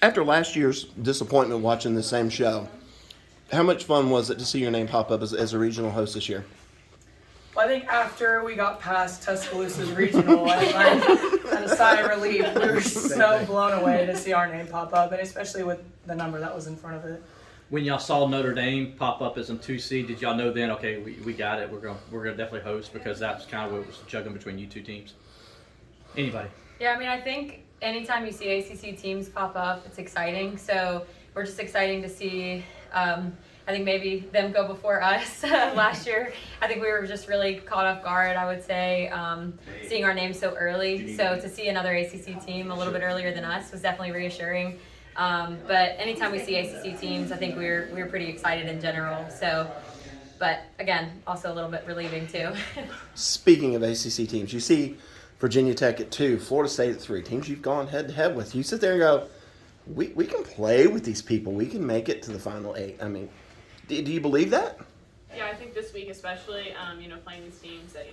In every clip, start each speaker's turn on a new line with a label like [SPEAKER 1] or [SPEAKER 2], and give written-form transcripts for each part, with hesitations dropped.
[SPEAKER 1] After last year's disappointment watching the same show, how much fun was it to see your name pop up as a regional host this year?
[SPEAKER 2] Well, I think after we got past Tuscaloosa's regional, I had a sigh of relief. We were so blown away to see our name pop up, and especially with the number that was in front of it.
[SPEAKER 3] When y'all saw Notre Dame pop up as a 2 seed, did y'all know then? Okay, we got it. We're gonna definitely host, because that's kind of what was juggling between you two teams. Anybody?
[SPEAKER 4] Yeah, I mean, I think anytime you see ACC teams pop up, it's exciting. So we're just exciting to see. I think maybe them go before us last year. I think we were just really caught off guard, I would say, seeing our name so early. So to see another ACC team a little bit earlier than us was definitely reassuring. But anytime we see ACC teams, I think we're pretty excited in general. So, but again, also a little bit relieving too.
[SPEAKER 1] Speaking of ACC teams, you see Virginia Tech at 2, Florida State at 3, teams you've gone head to head with. You sit there and go, we can play with these people. We can make it to the Final 8. I mean, do you believe that?
[SPEAKER 5] Yeah, I think this week especially, playing these teams that,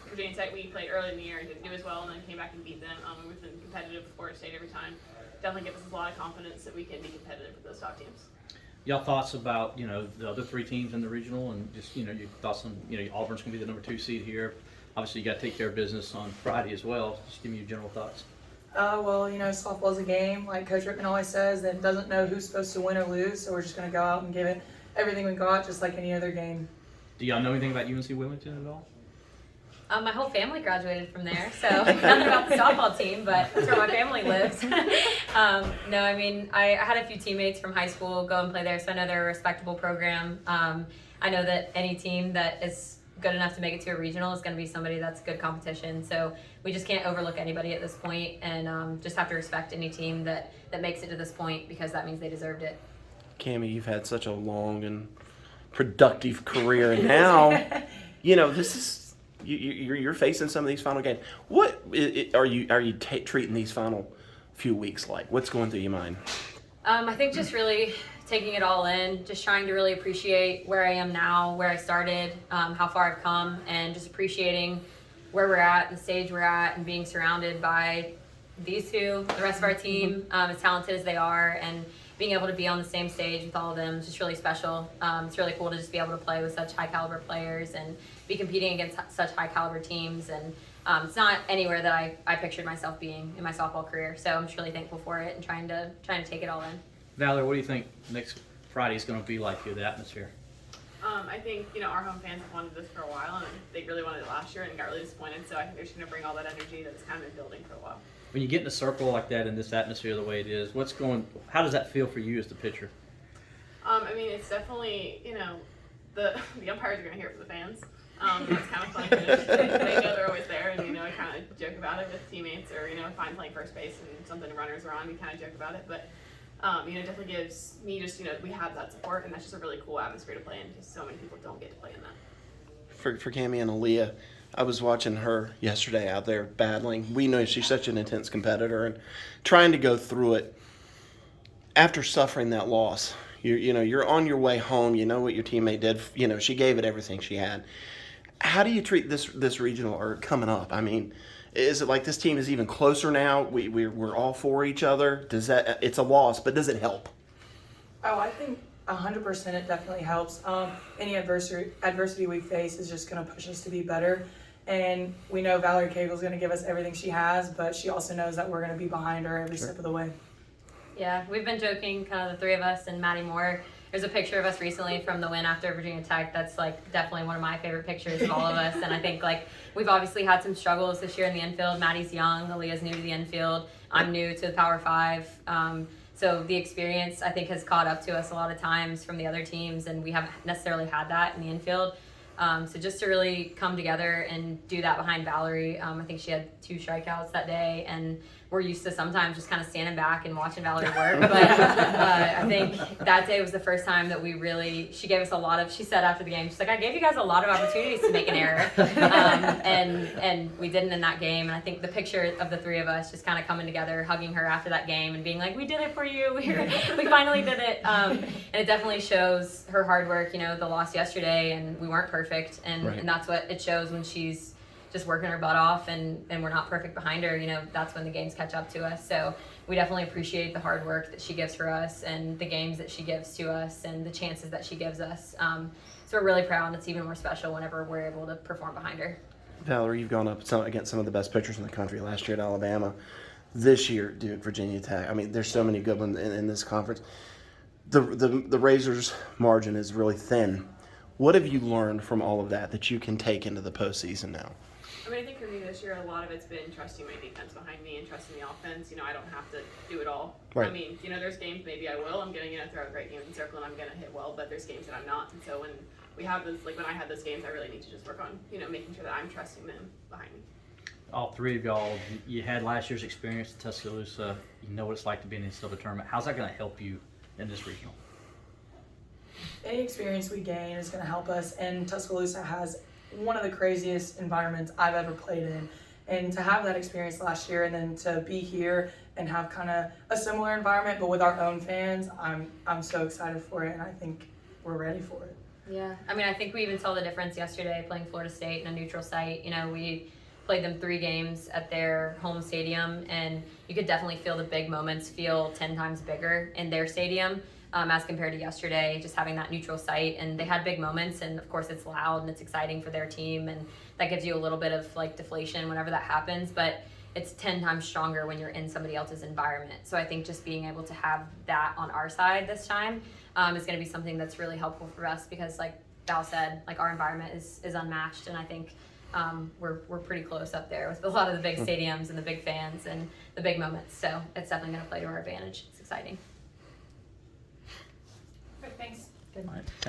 [SPEAKER 5] Virginia Tech, we played early in the year and didn't do as well, and then came back and beat them. We've been competitive with Florida State every time. Definitely gives us a lot of confidence that we can be competitive with those top teams.
[SPEAKER 3] Y'all thoughts about, the other 3 teams in the regional, and just, your thoughts on, Auburn's going to be the number 2 seed here. Obviously, you got to take care of business on Friday as well. Just give me your general thoughts.
[SPEAKER 2] Softball's a game, like Coach Rickman always says, that doesn't know who's supposed to win or lose, so we're just going to go out and give it everything we got, just like any other game.
[SPEAKER 3] Do y'all know anything about UNC Wilmington at all?
[SPEAKER 4] My whole family graduated from there, so nothing about the softball team, but that's where my family lives. No, I mean, I had a few teammates from high school go and play there, so I know they're a respectable program. I know that any team that is good enough to make it to a regional is going to be somebody that's good competition, so we just can't overlook anybody at this point, and just have to respect any team that makes it to this point, because that means they deserved it.
[SPEAKER 1] Cammie, you've had such a long and productive career, and now, this is you're facing some of these final games. What are you treating these final few weeks like? What's going through your mind?
[SPEAKER 4] I think just really taking it all in, just trying to really appreciate where I am now, where I started, how far I've come, and just appreciating where we're at, the stage we're at, and being surrounded by these two, the rest of our team, as talented as they are, and being able to be on the same stage with all of them is just really special. It's really cool to just be able to play with such high caliber players and be competing against such high caliber teams. And it's not anywhere that I pictured myself being in my softball career. So I'm just really thankful for it and trying to take it all in.
[SPEAKER 3] Valerie, what do you think next Friday is going to be like here, the atmosphere?
[SPEAKER 5] I think, our home fans have wanted this for a while, and they really wanted it last year and got really disappointed. So I think they're just going to bring all that energy that's kind of been building for a while.
[SPEAKER 3] When you get in a circle like that in this atmosphere the way it is, how does that feel for you as the pitcher?
[SPEAKER 5] It's definitely, the umpires are going to hear it from the fans. It's kind of fun. They know they're always there, and, I kind of joke about it with teammates, or, if I'm playing first base and something runners are on, we kind of joke about it. But, it definitely gives me just, we have that support, and that's just a really cool atmosphere to play in, because so many people don't get to play in that.
[SPEAKER 1] For Cammie and Aaliyah, I was watching her yesterday out there battling. We know she's such an intense competitor, and trying to go through it after suffering that loss. You're on your way home. You know what your teammate did. She gave it everything she had. How do you treat this regional or coming up? I mean, is it like this team is even closer now? We're all for each other. It's a loss, but does it help?
[SPEAKER 2] Oh, I think 100% it definitely helps. Any adversity we face is just going to push us to be better. And we know Valerie Cagle is going to give us everything she has, but she also knows that we're going to be behind her every step of the way.
[SPEAKER 4] Yeah, we've been joking, kind of the three of us and Maddie Moore. There's a picture of us recently from the win after Virginia Tech that's definitely one of my favorite pictures of all of us. And I think we've obviously had some struggles this year in the infield. Maddie's young, Aaliyah's new to the infield. I'm new to the Power 5. So the experience, I think, has caught up to us a lot of times from the other teams, and we haven't necessarily had that in the infield. So just to really come together and do that behind Valerie, I think she had 2 strikeouts that day, and we're used to sometimes just kind of standing back and watching Valerie work. But I think that day was the first time that she gave us a lot of, she said after the game, she's like, I gave you guys a lot of opportunities to make an error. And we didn't in that game. And I think the picture of the three of us just kind of coming together, hugging her after that game and being like, we did it for you. We finally did it. And it definitely shows her hard work, the loss yesterday, and we weren't perfect. And that's what it shows when she's just working her butt off and we're not perfect behind her. That's when the games catch up to us. So we definitely appreciate the hard work that she gives for us and the games that she gives to us and the chances that she gives us. So we're really proud, and it's even more special whenever we're able to perform behind her.
[SPEAKER 1] Valerie, you've gone up against some of the best pitchers in the country last year at Alabama. This year, Duke, Virginia Tech. I mean, there's so many good ones in this conference. The Razors' margin is really thin. What have you learned from all of that you can take into the postseason now?
[SPEAKER 5] I mean, I think for me this year, a lot of it's been trusting my defense behind me and trusting the offense. I don't have to do it all.
[SPEAKER 1] Right.
[SPEAKER 5] I mean, there's games maybe I will. I'm going to, throw a great game in the circle and I'm going to hit well, but there's games that I'm not. And so when we have those, like when I had those games, I really need to just work on, making sure that I'm trusting them behind me.
[SPEAKER 3] All three of y'all, you had last year's experience at Tuscaloosa. You know what it's like to be in the NCAA tournament. How's that going to help you in this regional?
[SPEAKER 2] Any experience we gain is going to help us, and Tuscaloosa has one of the craziest environments I've ever played in. And to have that experience last year and then to be here and have kind of a similar environment but with our own fans, I'm so excited for it, and I think we're ready for it.
[SPEAKER 4] Yeah, I mean, I think we even saw the difference yesterday playing Florida State in a neutral site. We played them 3 games at their home stadium, and you could definitely feel the big moments feel 10 times bigger in their stadium as compared to yesterday, just having that neutral site. And they had big moments, and of course it's loud and it's exciting for their team, and that gives you a little bit of like deflation whenever that happens, but it's 10 times stronger when you're in somebody else's environment. So I think just being able to have that on our side this time is going to be something that's really helpful for us, because like Val said, like our environment is unmatched, and I think we're pretty close up there with a lot of the big stadiums and the big fans and the big moments. So it's definitely going to play to our advantage. It's exciting.
[SPEAKER 5] Thanks.
[SPEAKER 4] Good.
[SPEAKER 3] All right. Thank